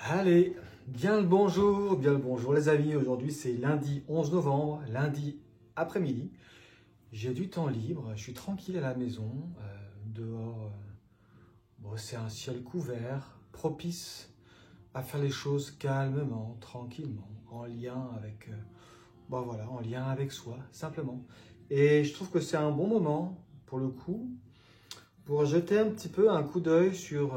Allez, bien le bonjour les amis. Aujourd'hui c'est lundi 11 novembre, lundi après-midi. J'ai du temps libre, je suis tranquille à la maison. Dehors, bon, c'est un ciel couvert, propice à faire les choses calmement, tranquillement, en lien avec, bon, voilà, en lien avec soi, simplement. Et je trouve que c'est un bon moment, pour le coup, pour jeter un petit peu un coup d'œil sur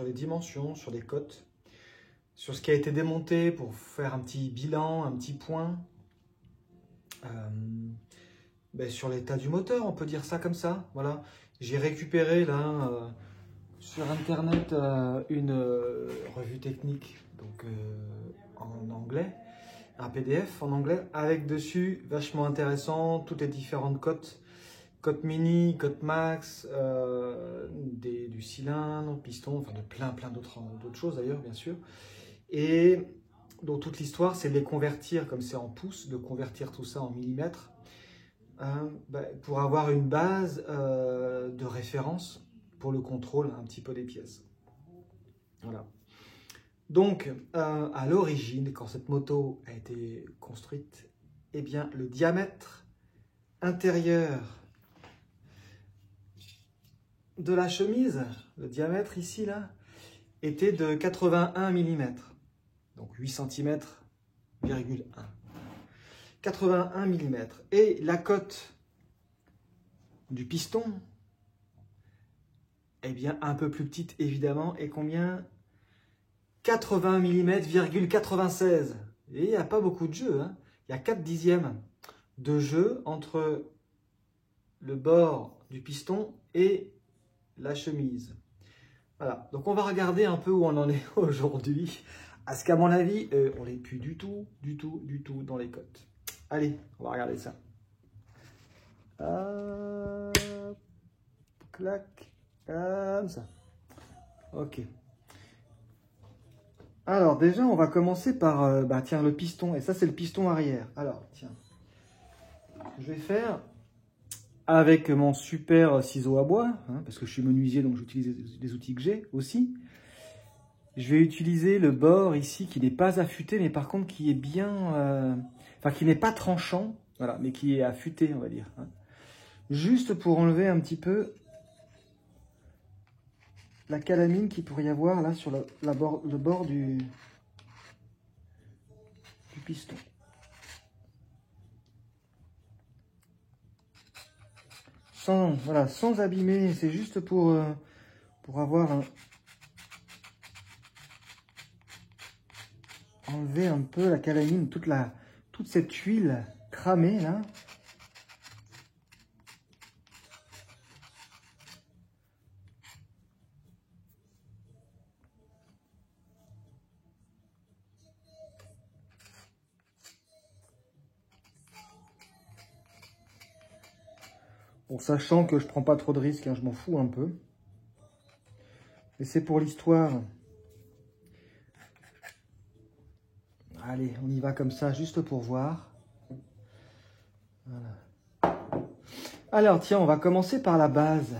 les dimensions, sur les cotes, sur ce qui a été démonté pour faire un petit bilan, un petit point euh, sur l'état du moteur, on peut dire ça comme ça. Voilà. J'ai récupéré là sur internet une revue technique en anglais, un PDF en anglais avec dessus vachement intéressant toutes les différentes cotes. Cote mini, cote max, du cylindre, piston, enfin de plein d'autres choses d'ailleurs, bien sûr. Et donc toute l'histoire, c'est de les convertir, comme c'est en pouces, de convertir tout ça en millimètres, pour avoir une base de référence pour le contrôle un petit peu des pièces. Voilà. Donc, à l'origine, quand cette moto a été construite, eh bien, le diamètre intérieur de la chemise, le diamètre ici, là, était de 81 mm. Donc 8 cm,1. 81 mm. Et la cote du piston, eh bien, un peu plus petite, évidemment. Et combien? 80 mm,96. Et il n'y a pas beaucoup de jeu. Hein. Il y a 4 dixièmes de jeu entre le bord du piston et la chemise. Voilà, donc on va regarder un peu où on en est aujourd'hui. Parce qu'à mon avis, on n'est plus du tout dans les cotes. Allez, on va regarder ça. Hop, clac, comme ça. Ok. Alors déjà, on va commencer par, tiens, le piston. Et ça, c'est le piston arrière. Alors, tiens, je vais faire avec mon super ciseau à bois, hein, parce que je suis menuisier, donc j'utilise les outils que j'ai aussi. Je vais utiliser le bord ici qui n'est pas affûté, mais par contre qui est bien... qui n'est pas tranchant, voilà, mais qui est affûté, on va dire. Hein. Juste pour enlever un petit peu la calamine qu'il pourrait y avoir là sur le bord du piston. Sans abîmer, c'est juste pour avoir enlever un peu la calamine, toute cette huile cramée là. Bon, sachant que je prends pas trop de risques, hein, je m'en fous un peu. Et c'est pour l'histoire. Allez, on y va comme ça, juste pour voir. Voilà. Alors, tiens, on va commencer par la base.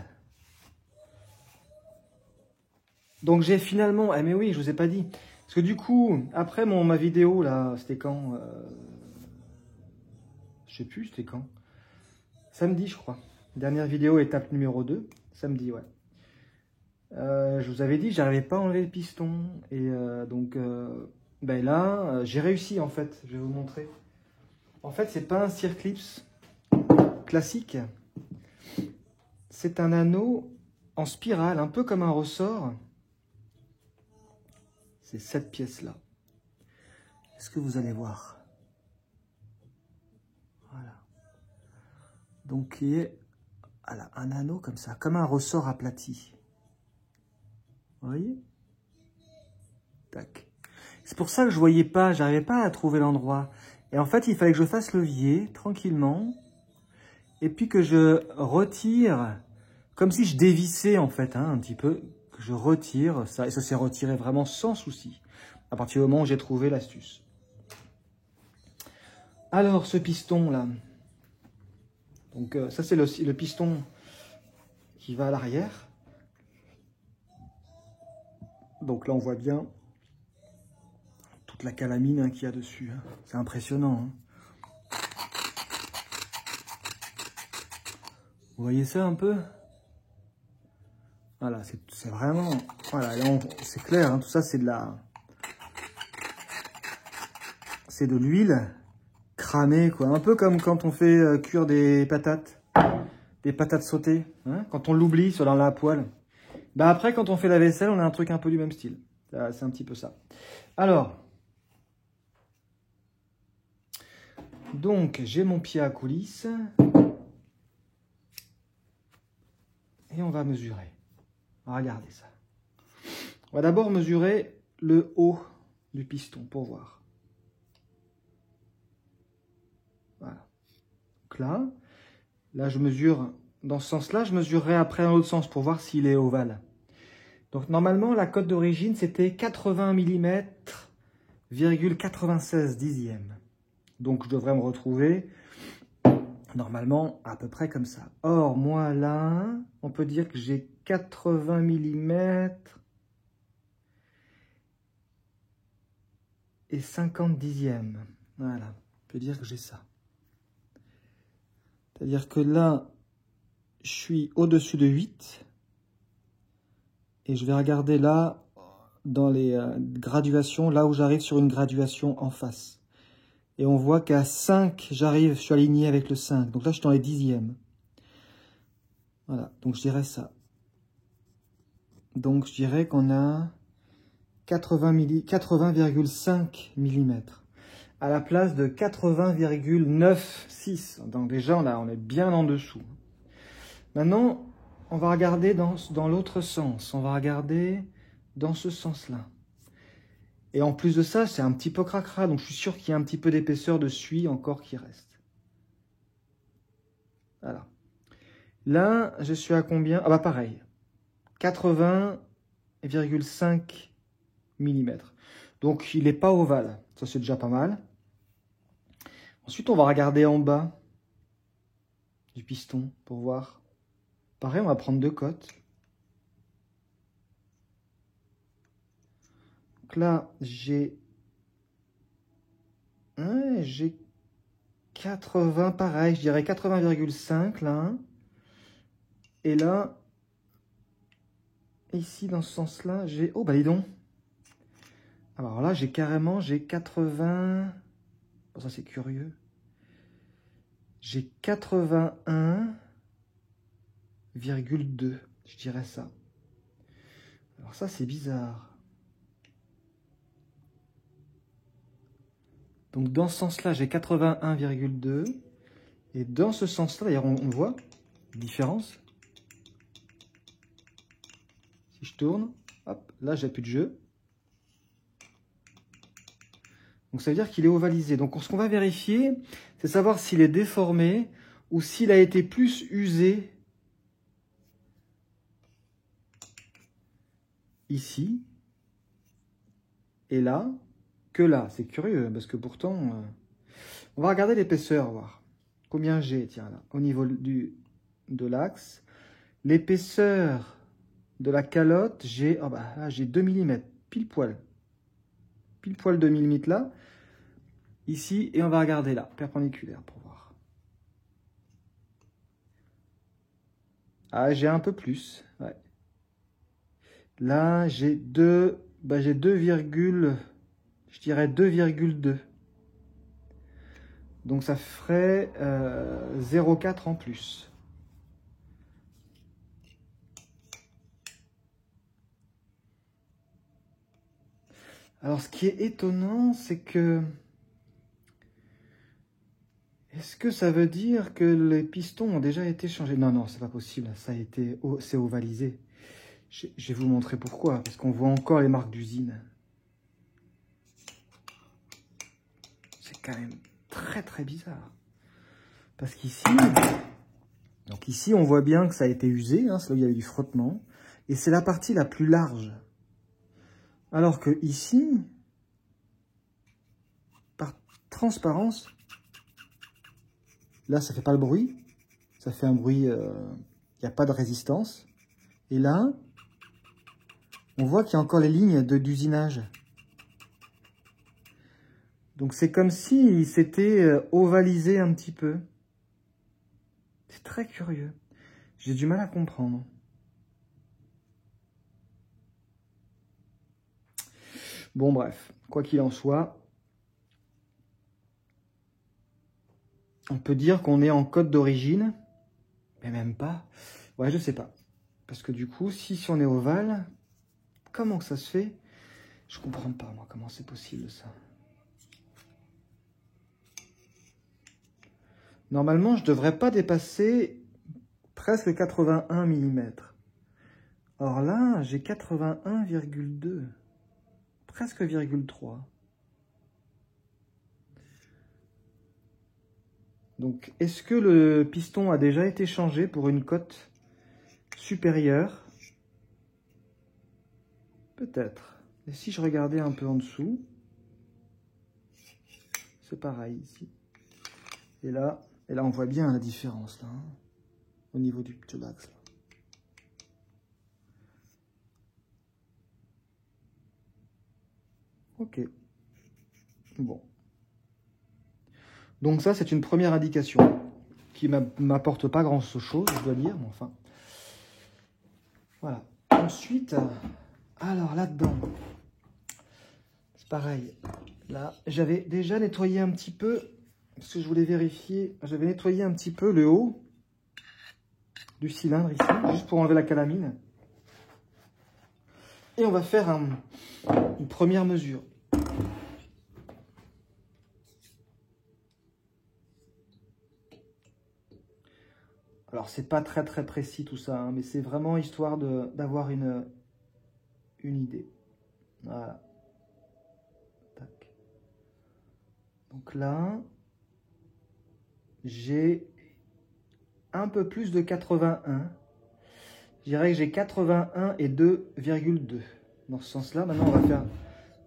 Donc, j'ai finalement... Ah, mais oui, je vous ai pas dit. Parce que du coup, après ma vidéo, là, c'était quand je sais plus, c'était quand. Samedi, je crois. Dernière vidéo, étape numéro 2. Samedi, ouais. Je vous avais dit que j'arrivais pas à enlever le piston. Et là, j'ai réussi, en fait. Je vais vous montrer. En fait, c'est pas un circlips classique. C'est un anneau en spirale, un peu comme un ressort. C'est cette pièce-là. Est-ce que vous allez voir? Voilà. Donc, il y a un anneau comme ça, comme un ressort aplati. Vous voyez? Tac. C'est pour ça que je voyais pas, j'arrivais pas à trouver l'endroit. Et en fait, il fallait que je fasse levier, tranquillement. Et puis que je retire, comme si je dévissais en fait, hein, un petit peu. Que je retire ça, et ça s'est retiré vraiment sans souci. À partir du moment où j'ai trouvé l'astuce. Alors, ce piston-là. Donc, ça, c'est le piston qui va à l'arrière. Donc là, on voit bien toute la calamine hein, qu'il y a dessus. Hein. C'est impressionnant. Hein. Vous voyez ça un peu? Voilà, c'est vraiment... Voilà, là, c'est clair, hein, tout ça, c'est de la... C'est de l'huile cramée, quoi. Un peu comme quand on fait cuire des patates sautées, hein, quand on l'oublie sur la poêle. Bah après, quand on fait la vaisselle, on a un truc un peu du même style. C'est un petit peu ça. Alors, donc, j'ai mon pied à coulisse. Et on va mesurer. Regardez ça. On va d'abord mesurer le haut du piston pour voir. Voilà. Donc là je mesure dans ce sens-là. Je mesurerai après dans l'autre sens pour voir s'il est ovale. Donc normalement, la cote d'origine, c'était 80 mm,96 dixièmes. Donc je devrais me retrouver normalement à peu près comme ça. Or, moi là, on peut dire que j'ai 80 mm et 50 dixièmes. Voilà, on peut dire que j'ai ça. C'est-à-dire que là, je suis au-dessus de 8. Et je vais regarder là, dans les graduations, là où j'arrive sur une graduation en face. Et on voit qu'à 5, je suis aligné avec le 5. Donc là, je suis dans les dixièmes. Voilà, donc je dirais ça. Donc je dirais qu'on a 80,5 mm à la place de 80,96. Donc déjà, on est bien en dessous. Maintenant, on va regarder dans l'autre sens. On va regarder dans ce sens-là. Et en plus de ça, c'est un petit peu cracra. Donc je suis sûr qu'il y a un petit peu d'épaisseur de suie encore qui reste. Voilà. Là, je suis à combien? Ah bah pareil. 80,5 mm. Donc il n'est pas ovale. Ça, c'est déjà pas mal. Ensuite, on va regarder en bas du piston pour voir. Pareil, on va prendre 2 cotes. Donc là, j'ai 80, pareil, je dirais 80,5 là. Et là, ici, dans ce sens-là, j'ai... Oh, bah dis donc. Alors là, j'ai 80... Bon, ça, c'est curieux. J'ai 81,2. Je dirais ça. Alors ça, c'est bizarre. Donc, dans ce sens-là, j'ai 81,2. Et dans ce sens-là, d'ailleurs, on voit la différence. Si je tourne, hop, là, j'ai plus de jeu. Donc, ça veut dire qu'il est ovalisé. Donc, ce qu'on va vérifier, c'est savoir s'il est déformé ou s'il a été plus usé ici et là que là. C'est curieux, parce que pourtant... On va regarder l'épaisseur, voir combien j'ai, tiens, là, au niveau de l'axe. L'épaisseur de la calotte, j'ai 2 mm, pile poil. Pile poil 2 mm là. Ici, et on va regarder là, perpendiculaire, pour voir. Ah, j'ai un peu plus, ouais. Là, j'ai 2, je dirais 2,2. Donc ça ferait 0,4 en plus. Alors ce qui est étonnant, c'est que... Est-ce que ça veut dire que les pistons ont déjà été changés? Non, non, c'est pas possible. Ça a été... c'est ovalisé. Je vais vous montrer pourquoi. Parce qu'on voit encore les marques d'usine. C'est quand même très très bizarre. Parce qu'ici... Donc ici, on voit bien que ça a été usé. Hein, c'est là où il y avait du frottement. Et c'est la partie la plus large. Alors que ici, par transparence, là, ça fait pas le bruit. Ça fait un bruit... Il n'y a pas de résistance. Et là, On voit qu'il y a encore les lignes d'usinage. Donc c'est comme s'il s'était ovalisé un petit peu. C'est très curieux. J'ai du mal à comprendre. Bon bref, quoi qu'il en soit, on peut dire qu'on est en code d'origine, mais même pas. Ouais, je sais pas. Parce que du coup, si on est ovale, comment que ça se fait? Je comprends pas, moi, comment c'est possible, ça. Normalement, je devrais pas dépasser presque 81 mm. Or là, j'ai 81,2. Presque 0,3. Donc, est-ce que le piston a déjà été changé pour une cote supérieure? Peut-être. Et si je regardais un peu en dessous, c'est pareil ici. Et là, on voit bien la différence là, hein, au niveau du l'axe. Ok. Bon. Donc ça, c'est une première indication qui m'apporte pas grand-chose, je dois dire, mais enfin. Voilà. Ensuite, alors là-dedans, c'est pareil. Là, j'avais déjà nettoyé un petit peu, parce que je voulais vérifier, j'avais nettoyé un petit peu le haut du cylindre ici, juste pour enlever la calamine. Et on va faire une première mesure. Alors, c'est pas très précis tout ça, hein, mais c'est vraiment histoire d'avoir une idée. Voilà. Tac. Donc là, j'ai un peu plus de 81. Je dirais que j'ai 81 et 2,2. Dans ce sens-là, maintenant, on va faire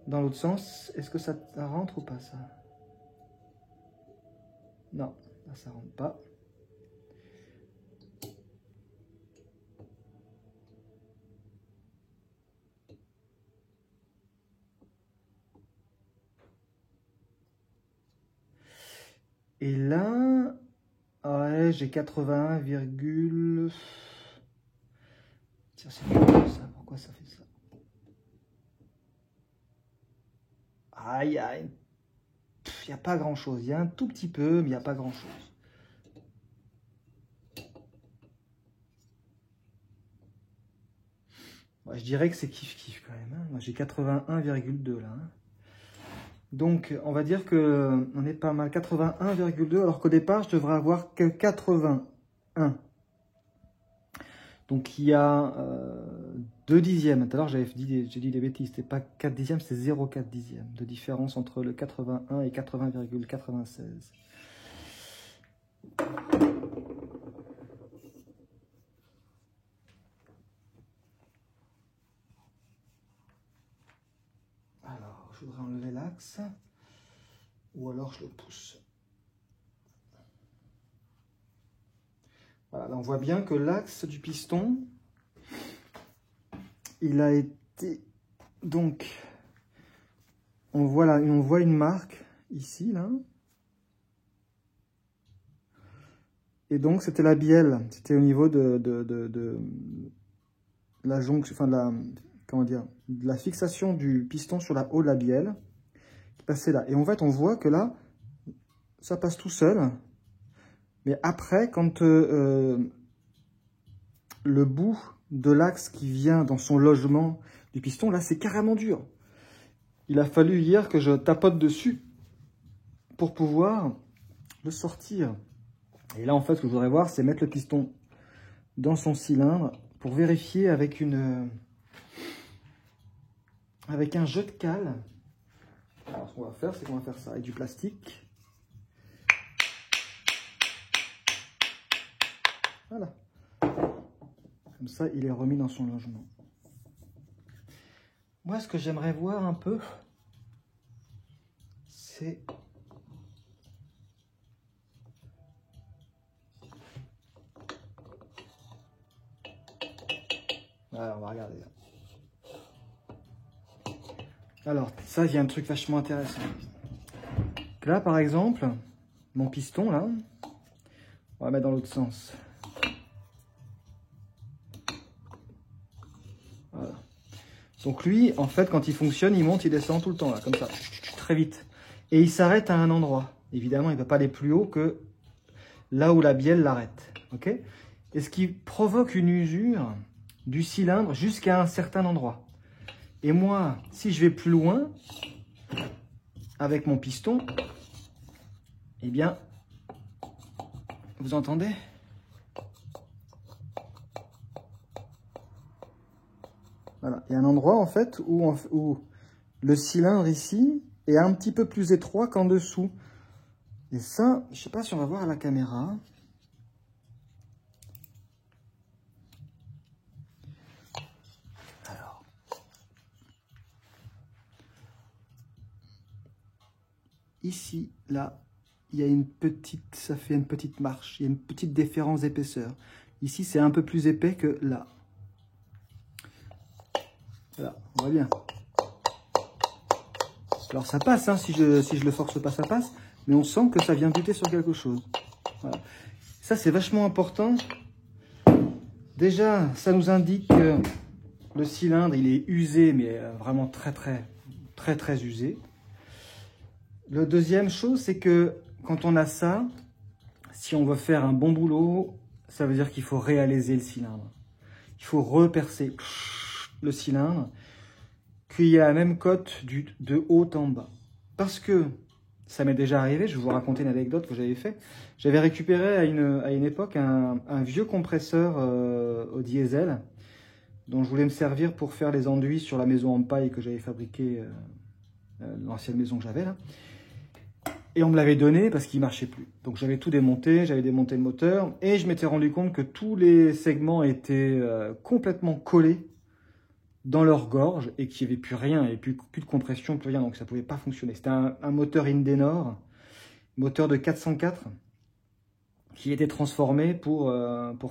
dans l'autre sens. Est-ce que ça rentre ou pas, ça? Non, là, ça rentre pas. Et là, ouais, j'ai 81, tiens, c'est quoi ça? Pourquoi ça fait ça? Aïe, aïe. Il n'y a pas grand-chose. Il y a un tout petit peu, mais il n'y a pas grand-chose. Ouais, je dirais que c'est kiff-kiff quand même. Hein. Moi, j'ai 81,2 là. Hein. Donc, on va dire qu'on est pas mal. 81,2, alors qu'au départ, je devrais avoir que 81. Donc, il y a 2 dixièmes. Tout à l'heure, j'ai dit des bêtises. C'était pas 4 dixièmes, c'est 0,4 dixièmes de différence entre le 81 et 80,96. Alors, je voudrais enlever l'axe. Ou alors, je le pousse. Voilà, là, on voit bien que l'axe du piston, il a été... Donc, on voit une marque ici, là. Et donc, c'était la bielle. C'était au niveau de la jonction, enfin, comment dire, de la fixation du piston sur la haut de la bielle, qui passait là. Et en fait, on voit que là, ça passe tout seul. Mais après, quand le bout de l'axe qui vient dans son logement du piston, là, c'est carrément dur. Il a fallu hier que je tapote dessus pour pouvoir le sortir. Et là, en fait, ce que je voudrais voir, c'est mettre le piston dans son cylindre pour vérifier avec un jeu de cale. Alors, ce qu'on va faire, c'est qu'on va faire ça avec du plastique. Voilà. Comme ça, il est remis dans son logement. Moi, ce que j'aimerais voir un peu, c'est... Voilà, on va regarder. Alors, ça, il y a un truc vachement intéressant. Là, par exemple, mon piston, là, on va mettre dans l'autre sens. Voilà. Donc lui, en fait, quand il fonctionne, il monte, il descend tout le temps, là, comme ça, très vite. Et il s'arrête à un endroit. Évidemment, il ne va pas aller plus haut que là où la bielle l'arrête. Okay, et ce qui provoque une usure du cylindre jusqu'à un certain endroit. Et moi, si je vais plus loin avec mon piston, eh bien, vous entendez? Voilà, il y a un endroit en fait où le cylindre ici est un petit peu plus étroit qu'en dessous. Et ça, je ne sais pas si on va voir à la caméra. Alors, ici, là, il y a une petite, ça fait une petite marche, il y a une petite différence d'épaisseur. Ici, c'est un peu plus épais que là. Voilà, on voit bien. Alors ça passe, hein, si je le force pas, ça passe. Mais on sent que ça vient buter sur quelque chose. Voilà. Ça, c'est vachement important. Déjà, ça nous indique que le cylindre, il est usé, mais vraiment très usé. La deuxième chose, c'est que quand on a ça, si on veut faire un bon boulot, ça veut dire qu'il faut réaliser le cylindre. Il faut repercer le cylindre, qu'il y a la même cote de haut en bas. Parce que ça m'est déjà arrivé, je vais vous raconter une anecdote que j'avais fait. J'avais récupéré à une époque un vieux compresseur au diesel dont je voulais me servir pour faire les enduits sur la maison en paille que j'avais fabriquée, l'ancienne maison que j'avais là. Et on me l'avait donné parce qu'il ne marchait plus. Donc j'avais tout démonté, j'avais démonté le moteur et je m'étais rendu compte que tous les segments étaient complètement collés dans leur gorge et qu'il n'y avait plus rien, il n'y avait plus de compression, plus rien, donc ça ne pouvait pas fonctionner. C'était un moteur Indenor, moteur de 404, qui était transformé pour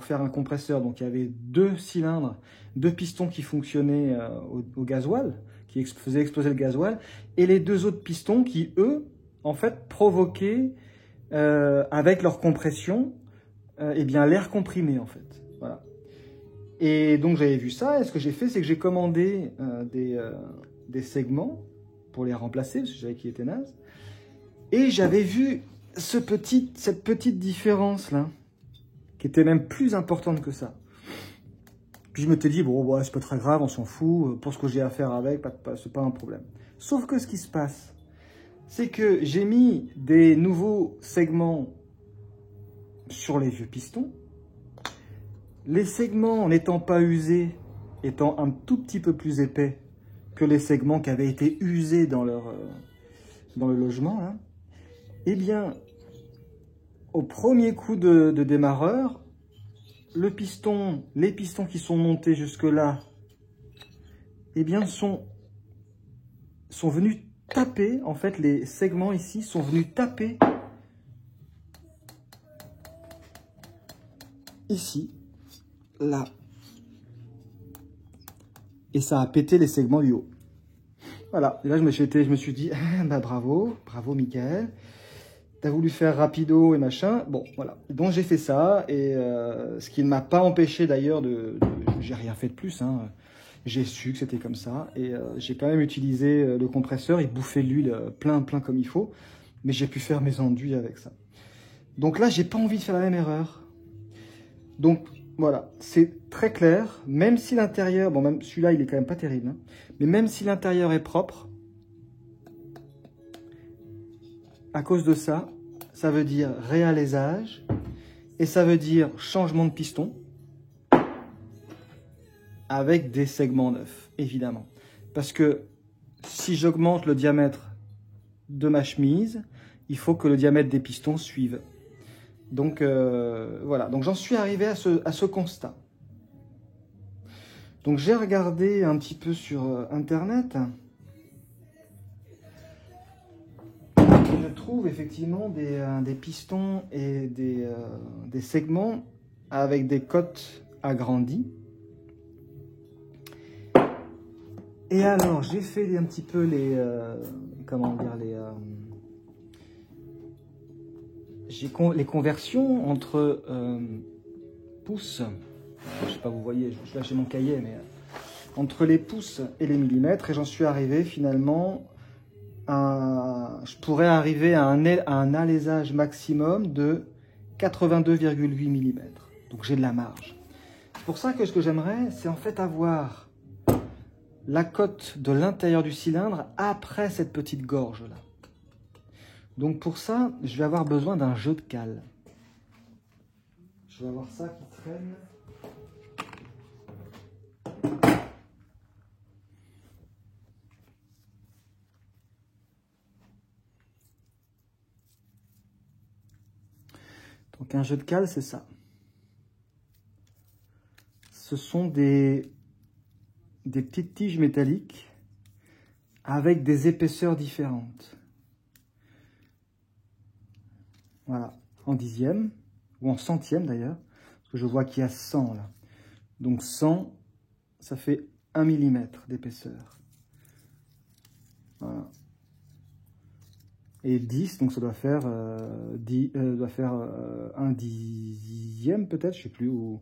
faire un compresseur. Donc il y avait 2 cylindres, 2 pistons qui fonctionnaient au gasoil, qui faisaient exploser le gasoil, et les 2 autres pistons qui, eux, en fait, provoquaient, avec leur compression, eh bien l'air comprimé, en fait. Voilà. Et donc j'avais vu ça, et ce que j'ai fait, c'est que j'ai commandé des segments pour les remplacer, parce que je savais qu'ils étaient nazes. Et j'avais vu cette petite différence-là, qui était même plus importante que ça. Puis je m'étais dit, bon, ouais, c'est pas très grave, on s'en fout, pour ce que j'ai à faire avec, c'est pas un problème. Sauf que ce qui se passe, c'est que j'ai mis des nouveaux segments sur les vieux pistons. Les segments, n'étant pas usés, étant un tout petit peu plus épais que les segments qui avaient été usés dans le logement, hein, eh bien, au premier coup de démarreur, les pistons qui sont montés jusque-là, eh bien, sont venus taper, en fait, les segments ici sont venus taper ici, là. Et ça a pété les segments du haut. Voilà, et là je me suis dit, bah bravo Michael, t'as voulu faire rapido et machin, bon voilà. Donc j'ai fait ça, et ce qui ne m'a pas empêché d'ailleurs j'ai rien fait de plus, hein. J'ai su que c'était comme ça, et j'ai quand même utilisé le compresseur, il bouffait l'huile plein comme il faut, mais j'ai pu faire mes enduits avec ça. Donc là j'ai pas envie de faire la même erreur. Donc voilà, c'est très clair, même si l'intérieur, bon même celui-là il est quand même pas terrible, hein, mais même si l'intérieur est propre, à cause de ça, ça veut dire réalésage, et ça veut dire changement de piston, avec des segments neufs, évidemment. Parce que si j'augmente le diamètre de ma chemise, il faut que le diamètre des pistons suive. Donc voilà, donc j'en suis arrivé à ce constat. Donc j'ai regardé un petit peu sur internet. Je trouve effectivement des pistons et des segments avec des cotes agrandies. Et alors, j'ai fait un petit peu les... comment dire, les conversions entre pouces. Je sais pas, vous voyez, je lâche mon cahier, mais entre les pouces et les millimètres, et j'en suis arrivé finalement à... Je pourrais arriver à un alésage maximum de 82,8 mm. Donc j'ai de la marge. C'est pour ça que ce que j'aimerais, c'est en fait avoir la cote de l'intérieur du cylindre après cette petite gorge-là. Donc pour ça, je vais avoir besoin d'un jeu de cale. Je vais avoir ça qui traîne. Donc un jeu de cale, c'est ça. Ce sont des petites tiges métalliques avec des épaisseurs différentes. Voilà, en dixième, ou en centième d'ailleurs, parce que je vois qu'il y a 100 là. Donc 100, ça fait 1 mm d'épaisseur. Voilà. Et 10, donc ça doit faire, un dixième peut-être, je sais plus, ou,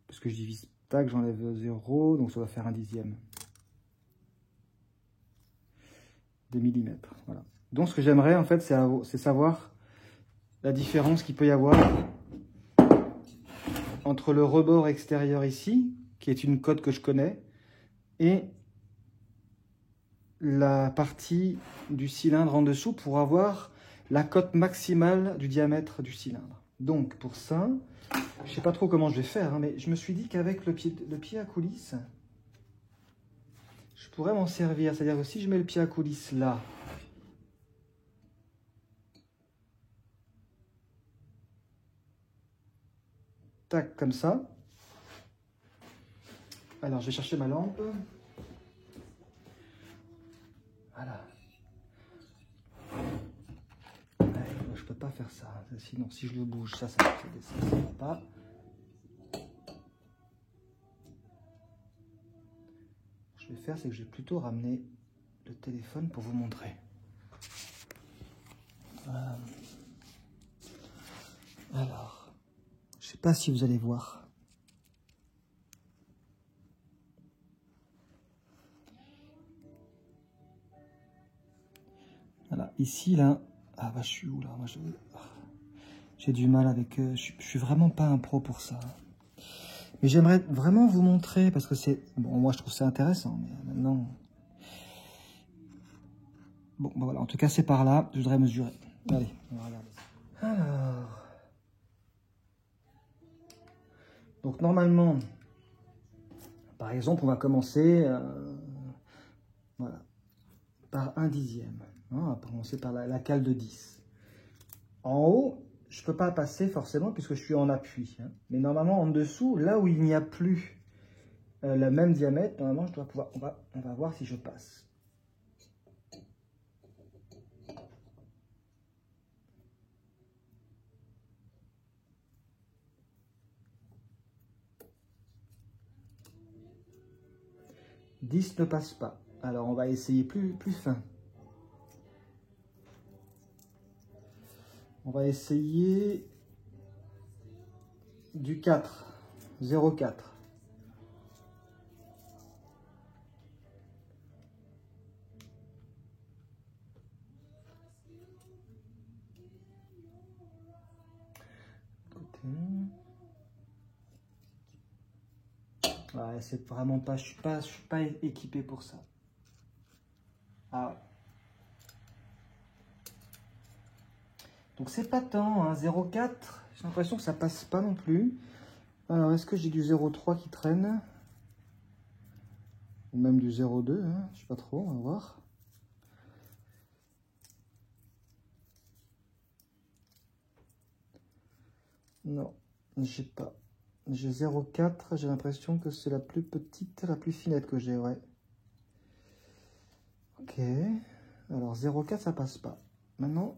parce que je divise tac, j'enlève 0, donc ça doit faire un dixième. Des millimètres, voilà. Donc ce que j'aimerais en fait, c'est savoir la différence qu'il peut y avoir entre le rebord extérieur ici, qui est une cote que je connais, et la partie du cylindre en dessous pour avoir la cote maximale du diamètre du cylindre. Donc pour ça, je ne sais pas trop comment je vais faire, hein, mais je me suis dit qu'avec le pied à coulisse, je pourrais m'en servir. C'est-à-dire que si je mets le pied à coulisse là, tac, comme ça. Alors je vais chercher ma lampe. Voilà. Ouais, je peux pas faire ça. Sinon, si je le bouge, ça ne va pas. Ce que je vais faire, c'est que je vais plutôt ramener le téléphone pour vous montrer. Alors, je sais pas si vous allez voir. Voilà, ici, là, ah bah je suis où là? Moi, j'ai du mal avec... je suis vraiment pas un pro pour ça. Mais j'aimerais vraiment vous montrer, parce que c'est... Bon, moi je trouve ça intéressant, mais maintenant... Bon, bah voilà, en tout cas c'est par là, je voudrais mesurer. Allez, on va regarder ça. Alors... Donc normalement, par exemple, on va commencer voilà, par un dixième. Hein, on va commencer par la cale de 10. En haut, je ne peux pas passer forcément puisque je suis en appui. Hein. Mais normalement, en dessous, là où il n'y a plus le même diamètre, normalement, je dois pouvoir, on va voir si je passe. « 10 ne passe pas. Alors, on va essayer plus fin. On va essayer du 4, 0,4. Ouais, c'est vraiment pas, je suis pas équipé pour ça. Ah. Donc c'est pas tant, hein, 0,4, j'ai l'impression que ça passe pas non plus. Alors est-ce que j'ai du 0,3 qui traîne? Ou même du 0,2, hein, je sais pas trop, on va voir. Non, j'ai pas. J'ai 0,4, j'ai l'impression que c'est la plus petite, la plus finette que j'ai, ouais. Ok, alors 0,4 ça passe pas. Maintenant,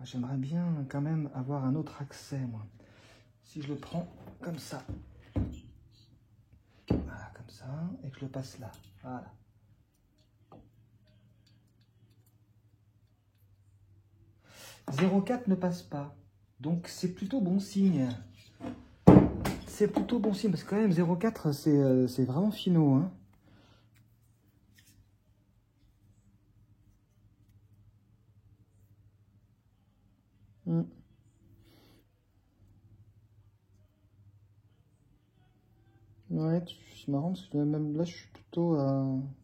j'aimerais bien quand même avoir un autre accès, moi. Si je le prends comme ça. Voilà, comme ça. ça et que je le passe là. Voilà. « 0,4 ne passe pas. Donc c'est plutôt bon signe. C'est plutôt bon signe parce que quand même 0,4 c'est vraiment finot. Hein. Ouais, c'est marrant parce que même là je suis plutôt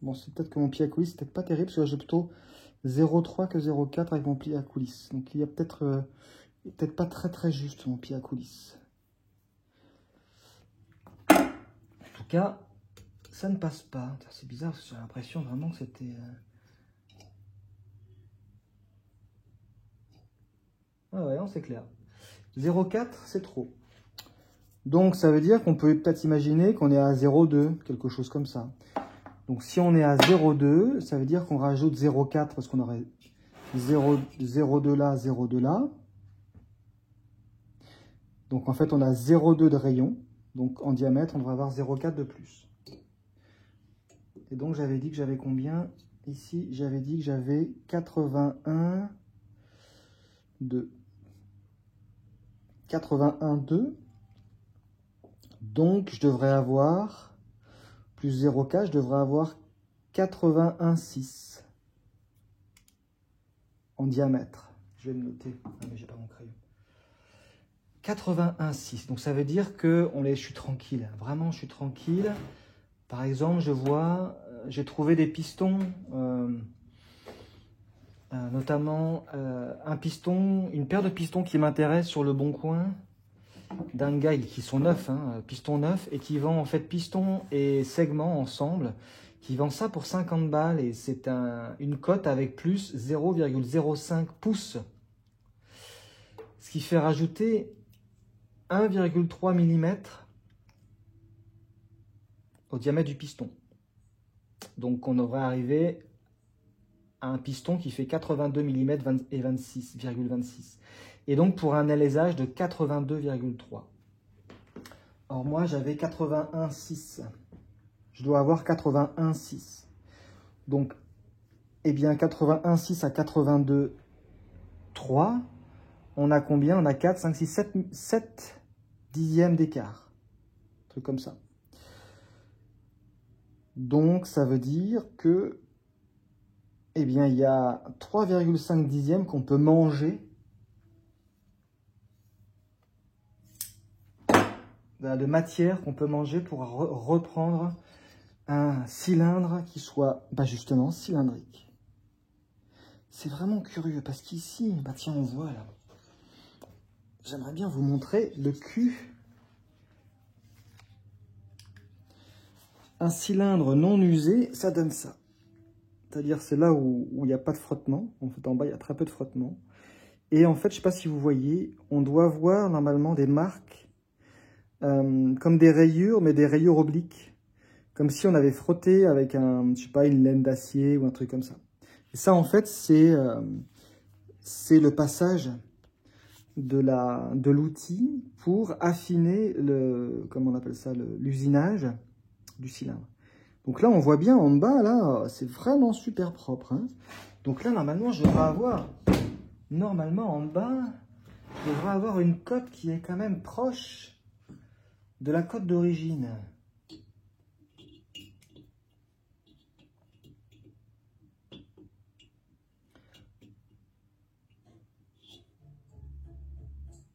bon, c'est peut-être que mon pied à coulisses c'est peut-être pas terrible parce que là j'ai plutôt 0,3 que 0,4 avec mon pied à coulisses. Donc il y a peut-être peut-être pas très juste mon pied à coulisses. En tout cas, ça ne passe pas. C'est bizarre parce que j'ai l'impression vraiment que c'était... Ah ouais, non, c'est clair. 0,4 c'est trop. Donc ça veut dire qu'on peut peut-être imaginer qu'on est à 0,2, quelque chose comme ça. Donc si on est à 0,2, ça veut dire qu'on rajoute 0,4 parce qu'on aurait 0,2 là, 0,2 là. Donc en fait on a 0,2 de rayon. Donc en diamètre on devrait avoir 0,4 de plus. Et donc j'avais dit que j'avais combien? Ici j'avais dit que j'avais 81, 2. 81, 2. Donc je devrais avoir, plus 0,4, je devrais avoir 81,6 en diamètre. Je vais le noter. Ah mais j'ai pas mon crayon. 81,6. Donc ça veut dire que je suis tranquille. Vraiment, je suis tranquille. Par exemple, je vois, j'ai trouvé des pistons, notamment un piston, une paire de pistons qui m'intéresse sur le Bon Coin, d'un gars qui sont neufs, hein, pistons neufs, et qui vend en fait pistons et segments ensemble, qui vend ça pour 50 balles, et c'est une cote avec plus 0,05 pouces, ce qui fait rajouter 1,3 mm au diamètre du piston. Donc on devrait arriver à un piston qui fait 82 mm et 26,26. Et donc pour un alésage de 82,3. Alors moi j'avais 81,6. Je dois avoir 81,6. Donc, eh bien 81,6 à 82,3. On a combien? On a 4, 5, 6, 7 dixièmes d'écart. Un truc comme ça. Donc, ça veut dire que, eh bien, il y a 3,5 dixièmes qu'on peut manger de matière qu'on peut manger pour reprendre un cylindre qui soit, justement, cylindrique. C'est vraiment curieux parce qu'ici, tiens, on voit là. J'aimerais bien vous montrer le cul. Un cylindre non usé, ça donne ça. C'est-à-dire, c'est là où il n'y a pas de frottement. En fait, en bas, il y a très peu de frottement. Et en fait, je ne sais pas si vous voyez, on doit voir normalement des marques comme des rayures, mais des rayures obliques. Comme si on avait frotté avec je sais pas, une laine d'acier ou un truc comme ça. Et ça, en fait, c'est le passage de l'outil pour affiner comment on appelle ça, l'usinage du cylindre. Donc là, on voit bien en bas, là, c'est vraiment super propre. Hein. Donc là, normalement, je devrais avoir, en bas, je devrais avoir une cote qui est quand même proche de la cote d'origine.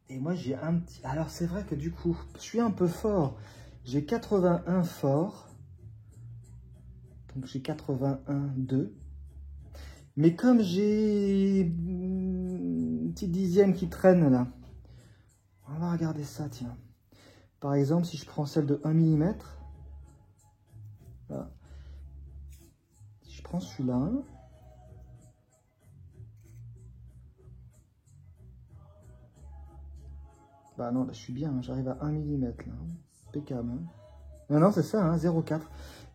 Et moi, j'ai un petit... Alors, c'est vrai que du coup, je suis un peu fort. J'ai 81 fort. Donc, j'ai 81,2. Mais comme j'ai une petite dixième qui traîne là, on va regarder ça, tiens. Par exemple, si je prends celle de 1 mm, voilà. Si je prends celui-là, non, là, je suis bien, hein, j'arrive à 1 mm là, impeccable. Hein. Non, c'est ça, hein, 0,4.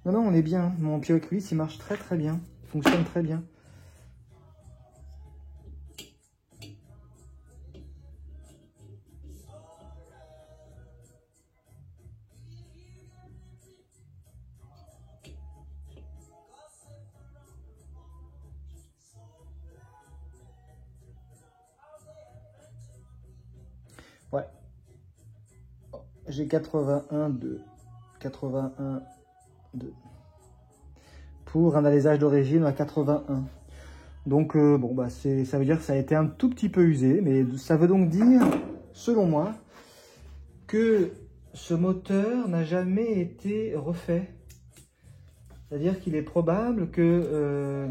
Non, on est bien, mon pied à cuisse, il marche très bien, il fonctionne très bien. j'ai 81,2. 81,2. Pour un alésage d'origine à 81. Donc, bon, bah, ça veut dire que ça a été un tout petit peu usé, mais ça veut donc dire, selon moi, que ce moteur n'a jamais été refait. C'est-à-dire qu'il est probable que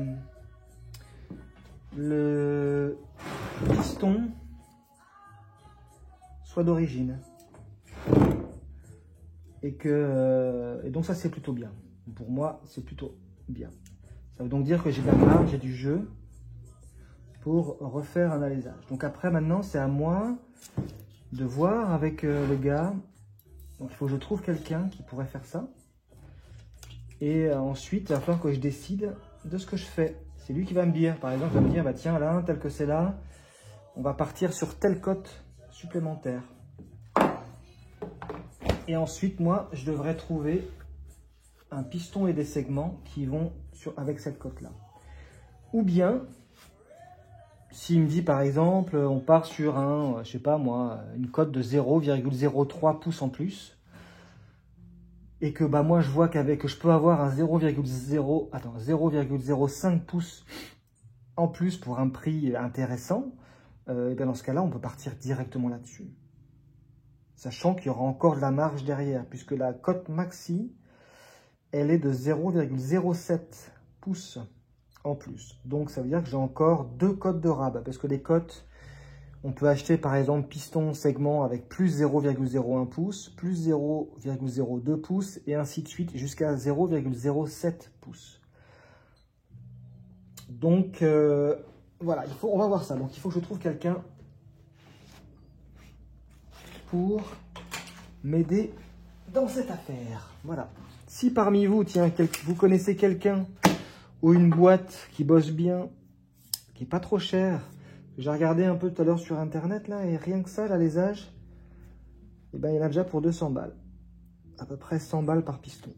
le piston soit d'origine. Et donc ça, c'est plutôt bien. Pour moi, c'est plutôt bien. Ça veut donc dire que j'ai de la marge, j'ai du jeu pour refaire un alésage. Donc après, maintenant, c'est à moi de voir avec le gars. Donc il faut que je trouve quelqu'un qui pourrait faire ça. Et ensuite, il va falloir que je décide de ce que je fais. C'est lui qui va me dire, par exemple, il va me dire, bah tiens, là, tel que c'est là, on va partir sur telle cote supplémentaire. Et ensuite, moi, je devrais trouver un piston et des segments qui vont avec cette cote-là. Ou bien, s'il me dit, par exemple, on part sur je sais pas moi, une cote de 0,03 pouces en plus, et que bah, moi, je vois que je peux avoir un 0,05 pouces en plus pour un prix intéressant, et bien dans ce cas-là, on peut partir directement là-dessus. Sachant qu'il y aura encore de la marge derrière, puisque la cote maxi, elle est de 0,07 pouces en plus. Donc ça veut dire que j'ai encore 2 cotes de rabat, parce que les cotes, on peut acheter par exemple piston segment avec plus 0,01 pouces, plus 0,02 pouces, et ainsi de suite jusqu'à 0,07 pouces. Donc voilà, on va voir ça. Donc il faut que je trouve quelqu'un pour m'aider dans cette affaire. Voilà. Si parmi vous, tiens, vous connaissez quelqu'un ou une boîte qui bosse bien, qui n'est pas trop chère, j'ai regardé un peu tout à l'heure sur internet là, et rien que ça, l'alésage, eh ben, il y en a déjà pour 200 balles. À peu près 100 balles par piston.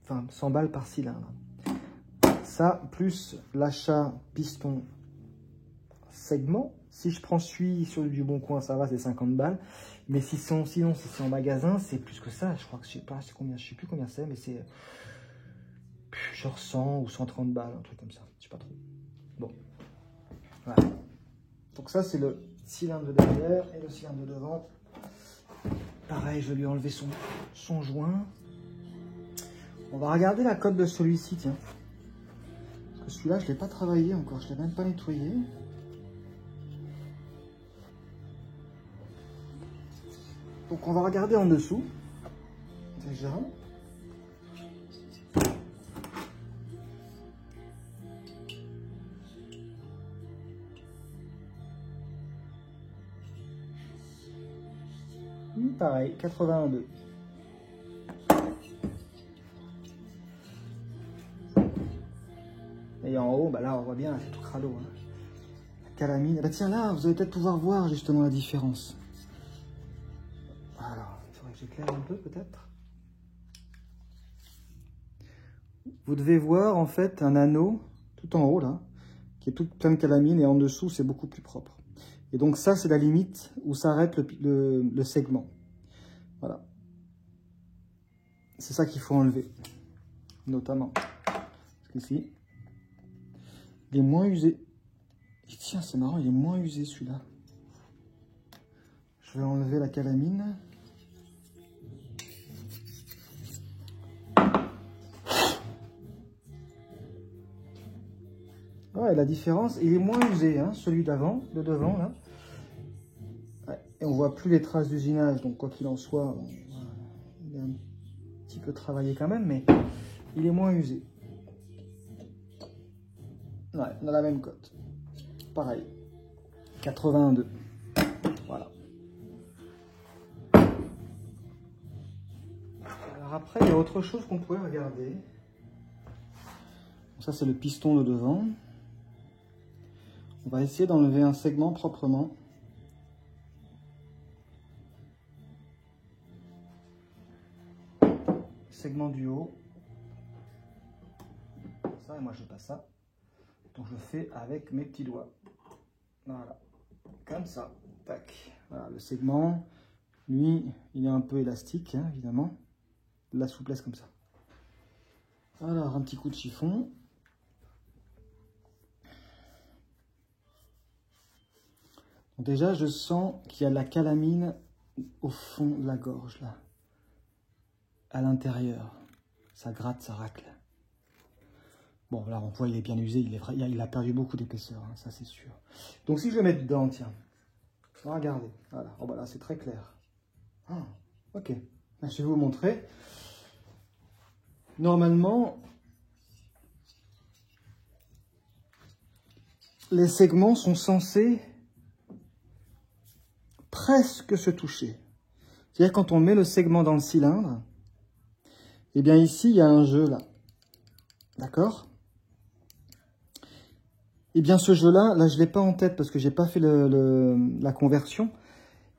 Enfin, 100 balles par cylindre. Ça, plus l'achat piston segment. Si je prends celui sur du Bon Coin, ça va, c'est 50 balles. Mais sinon, si c'est en magasin, c'est plus que ça. Je crois que je sais pas, combien, je sais plus combien c'est, mais c'est genre 100 ou 130 balles, un truc comme ça. Je sais pas trop. Bon, voilà. Donc ça, c'est le cylindre de derrière et le cylindre de devant. Pareil, je vais lui enlever son joint. On va regarder la cote de celui-ci, tiens. Parce que celui-là, je ne l'ai pas travaillé encore, je ne l'ai même pas nettoyé. Donc on va regarder en dessous. Déjà. Pareil, 82. Et en haut, bah là on voit bien, c'est tout crado. Hein. La calamine. Bah tiens là, vous allez peut-être pouvoir voir justement la différence. Alors, il faudrait que j'éclaire un peu peut-être. Vous devez voir en fait un anneau tout en haut là, qui est tout plein de calamine, et en dessous c'est beaucoup plus propre. Et donc ça c'est la limite où s'arrête le segment. Voilà. C'est ça qu'il faut enlever, notamment. Parce qu'ici, il est moins usé. Et tiens, c'est marrant, il est moins usé celui-là. Je vais enlever la calamine. Ouais, la différence, il est moins usé, hein, celui d'avant, de devant, là. Ouais, et on voit plus les traces d'usinage, donc quoi qu'il en soit, bon, il est un petit peu travaillé quand même, mais il est moins usé. Ouais, on a la même cote. Pareil. 82. Voilà. Alors après, il y a autre chose qu'on pourrait regarder. Ça, c'est le piston de devant. On va essayer d'enlever un segment proprement. Segment du haut. Ça, et moi, je n'ai pas ça. Donc, je fais avec mes petits doigts. Voilà. Comme ça. Tac. Voilà, le segment. Lui, il est un peu élastique, hein, évidemment. De la souplesse comme ça. Alors, un petit coup de chiffon. Donc déjà, je sens qu'il y a de la calamine au fond de la gorge, là. À l'intérieur. Ça gratte, ça racle. Bon, là, on voit, il est bien usé. Il a perdu beaucoup d'épaisseur, hein, ça c'est sûr. Donc, si je le mets dedans, tiens. Regardez. Voilà. Oh, bah là, c'est très clair. Ah, ok. Je vais vous montrer. Normalement, les segments sont censés presque se toucher. C'est-à-dire quand on met le segment dans le cylindre, eh bien ici, il y a un jeu là. D'accord? Eh bien ce jeu-là, je ne l'ai pas en tête parce que j'ai pas fait la conversion.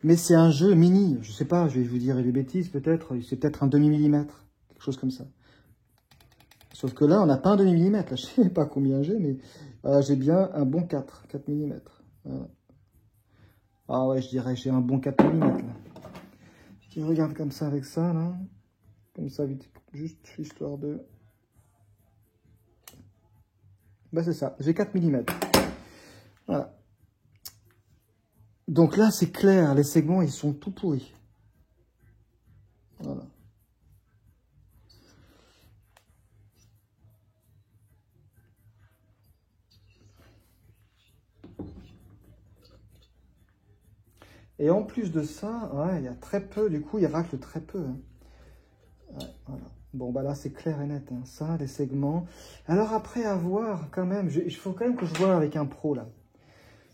Mais c'est un jeu mini. Je sais pas, je vais vous dire des bêtises peut-être. C'est peut-être un demi-millimètre. Quelque chose comme ça. Sauf que là, on n'a pas un demi-millimètre. Là, je sais pas combien j'ai, mais j'ai bien un bon 4 millimètres. Voilà. Ah ouais, je dirais j'ai un bon 4 mm. Si je regarde comme ça avec ça, là, comme ça, vite, juste histoire de... Bah c'est ça, j'ai 4 mm. Voilà. Donc là, c'est clair, les segments, ils sont tout pourris. Voilà. Et en plus de ça, ouais, il y a très peu, du coup, il racle très peu. Hein. Ouais, voilà. Bon, bah là, c'est clair et net, hein. Ça, les segments. Alors après, à voir, quand même, il faut quand même que je vois avec un pro, là.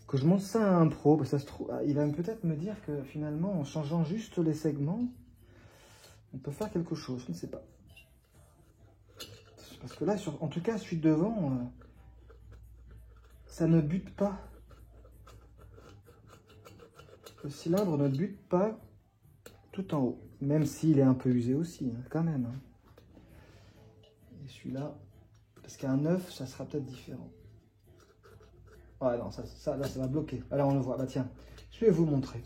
Que je montre ça à un pro, parce que ça se trouve, il va peut-être me dire que finalement, en changeant juste les segments, on peut faire quelque chose, je ne sais pas. Parce que là, en tout cas, celui de devant, ça ne bute pas. Le cylindre ne bute pas tout en haut. Même s'il est un peu usé aussi, hein, quand même. Hein. Et celui-là, parce qu'un 9, ça sera peut-être différent. Ouais, non, là, ça va bloquer. Alors, on le voit. Bah tiens, je vais vous montrer.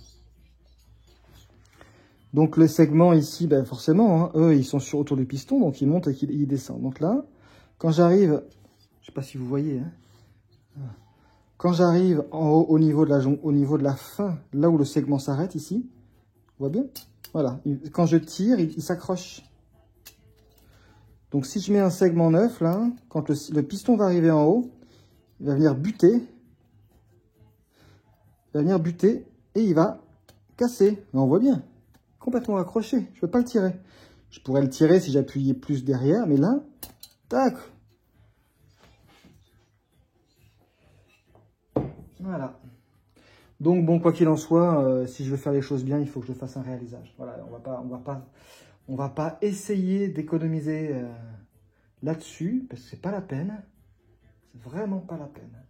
Donc, les segments ici, ben, forcément, hein, eux, ils sont autour du piston, donc ils montent et ils descendent. Donc là, quand j'arrive, je sais pas si vous voyez, hein, quand j'arrive en haut, au niveau de la fin, là où le segment s'arrête, ici, on voit bien? Voilà. Quand je tire, il s'accroche. Donc, si je mets un segment neuf, là, quand le piston va arriver en haut, il va venir buter. Il va venir buter et il va casser. Mais on voit bien. Complètement accroché. Je ne peux pas le tirer. Je pourrais le tirer si j'appuyais plus derrière, mais là, tac. Voilà. Donc, bon, quoi qu'il en soit, si je veux faire les choses bien, il faut que je fasse un réalisage. Voilà, on va pas essayer d'économiser là-dessus, parce que c'est pas la peine. C'est vraiment pas la peine.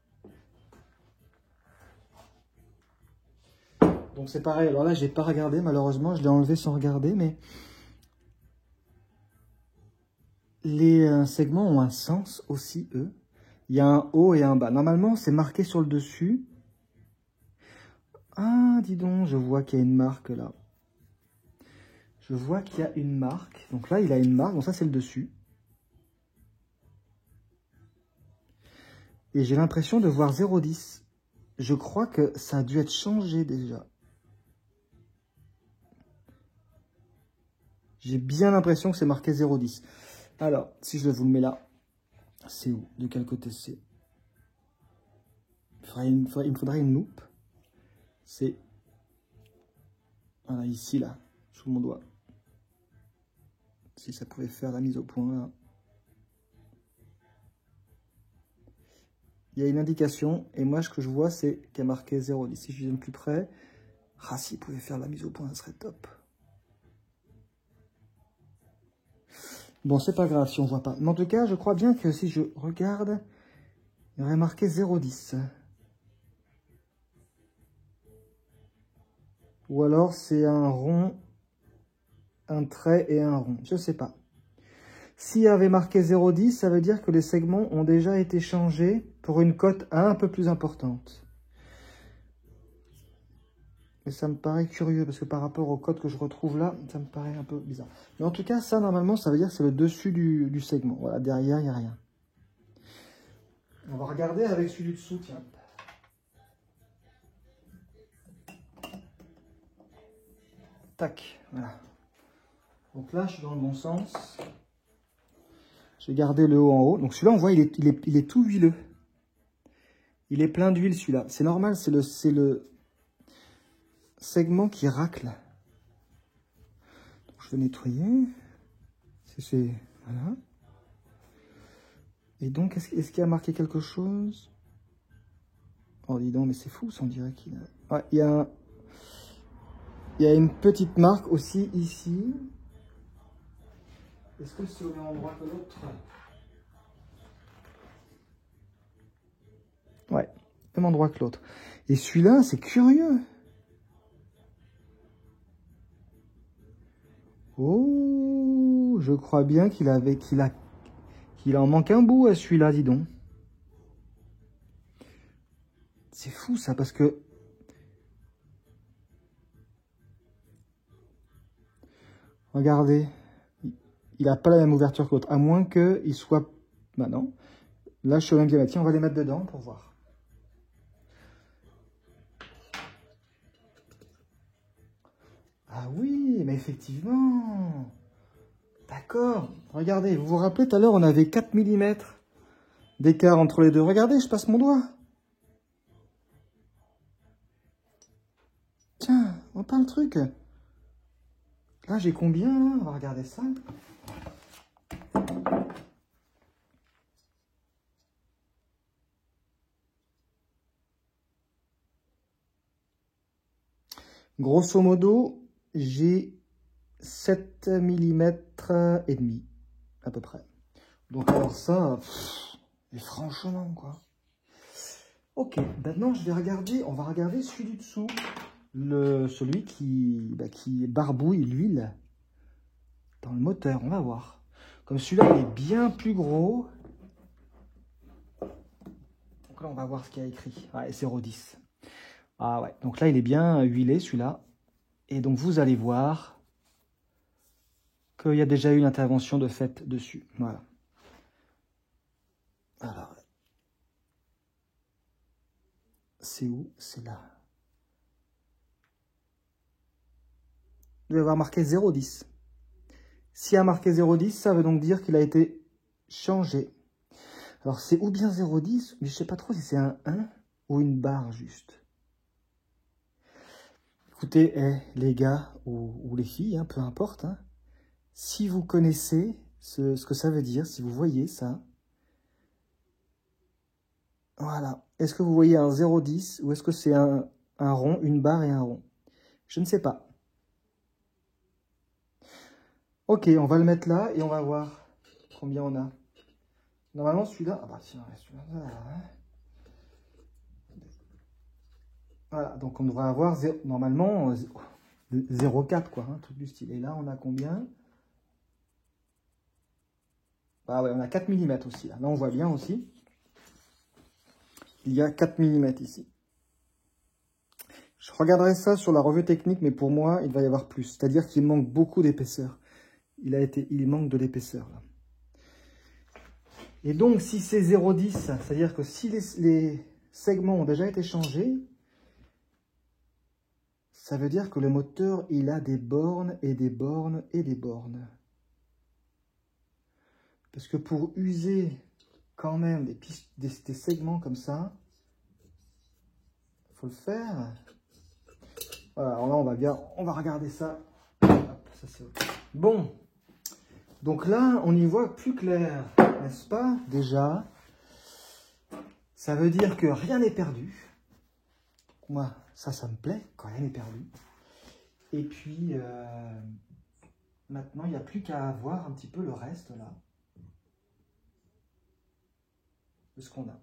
Donc c'est pareil. Alors là, j'ai pas regardé, malheureusement, je l'ai enlevé sans regarder, mais les segments ont un sens aussi, eux. Il y a un haut et un bas. Normalement, c'est marqué sur le dessus. Ah, dis donc, je vois qu'il y a une marque là. Je vois qu'il y a une marque. Donc là, il a une marque. Donc ça, c'est le dessus. Et j'ai l'impression de voir 0,10. Je crois que ça a dû être changé déjà. J'ai bien l'impression que c'est marqué 0,10. Alors, si je vous le mets là, c'est où? De quel côté c'est? Il me faudrait une loupe. C'est... Voilà, ici, là, sous mon doigt. Si ça pouvait faire la mise au point, là. Il y a une indication, et moi, ce que je vois, c'est qu'il y a marqué 0,10. Si je viens de plus près, ah, s'il pouvait faire la mise au point, ça serait top. Bon, c'est pas grave si on voit pas. Mais en tout cas, je crois bien que si je regarde, il y aurait marqué 0,10. Ou alors, c'est un rond, un trait et un rond. Je sais pas. S'il y avait marqué 0,10, ça veut dire que les segments ont déjà été changés pour une cote un peu plus importante. Mais ça me paraît curieux, parce que par rapport au code que je retrouve là, ça me paraît un peu bizarre. Mais en tout cas, ça, normalement, ça veut dire que c'est le dessus du segment. Voilà, derrière, il n'y a rien. On va regarder avec celui du dessous, tiens. Tac, voilà. Donc là, je suis dans le bon sens. J'ai gardé le haut en haut. Donc celui-là, on voit, il est tout huileux. Il est plein d'huile, celui-là. C'est normal, c'est le segment qui racle. Donc, je vais nettoyer. Voilà. Et donc, est-ce qu'il y a marqué quelque chose? Oh, dis donc, mais c'est fou, ça, on dirait qu'il a... Ouais, il y a une petite marque aussi ici. Est-ce que c'est au même endroit que l'autre? Ouais, même endroit que l'autre. Et celui-là, c'est curieux. Oh, je crois bien qu'il en manque un bout à celui-là, dis donc. C'est fou ça, parce que... Regardez, il n'a pas la même ouverture que l'autre, à moins qu'il soit... Bah non. Là, je suis au même diamètre. Tiens, on va les mettre dedans pour voir. Ah oui, mais effectivement. D'accord. Regardez, vous vous rappelez, tout à l'heure, on avait 4 mm d'écart entre les deux. Regardez, je passe mon doigt. Tiens, on voit pas le truc. Là, j'ai combien, là? On va regarder ça. Grosso modo, j'ai 7 mm et demi, à peu près. Donc alors ça, et franchement, quoi. Ok, maintenant je vais regarder, on va regarder celui du dessous. Celui qui barbouille l'huile dans le moteur, on va voir. Comme celui-là, il est bien plus gros. Donc là, on va voir ce qu'il y a écrit. Ouais, 0,10. Ah ouais, donc là, il est bien huilé, celui-là. Et donc, vous allez voir qu'il y a déjà eu une intervention de fait dessus. Voilà. Alors, c'est où? C'est là. Vous devez avoir marqué 0,10. S'il y a marqué 0,10, ça veut donc dire qu'il a été changé. Alors, c'est ou bien 0,10, mais je ne sais pas trop si c'est un 1 ou une barre juste. Écoutez, les gars ou les filles, hein, peu importe, hein, si vous connaissez ce que ça veut dire, si vous voyez ça, voilà. Est-ce que vous voyez un 0,10 ou est-ce que c'est un rond, une barre et un rond? Je ne sais pas. Ok, on va le mettre là et on va voir combien on a. Normalement, celui-là... Ah bah tiens, celui-là... Voilà, donc on devrait avoir normalement 0,4 quoi, un truc du style. Et là, on a combien? Bah ouais, on a 4 mm aussi. Là, on voit bien aussi. Il y a 4 mm ici. Je regarderai ça sur la revue technique, mais pour moi, il va y avoir plus. C'est-à-dire qu'il manque beaucoup d'épaisseur. Il manque de l'épaisseur là. Et donc, si c'est 0,10, c'est-à-dire que si les segments ont déjà été changés, ça veut dire que le moteur, il a des bornes et des bornes et des bornes. Parce que pour user quand même des segments comme ça, il faut le faire. Voilà, alors là, on va regarder ça. Hop, ça c'est OK. Bon, donc là, on y voit plus clair, n'est-ce pas? Déjà, ça veut dire que rien n'est perdu. Moi, ça me plaît, quand rien n'est perdu. Et puis, maintenant, il n'y a plus qu'à voir un petit peu le reste, là, de ce qu'on a.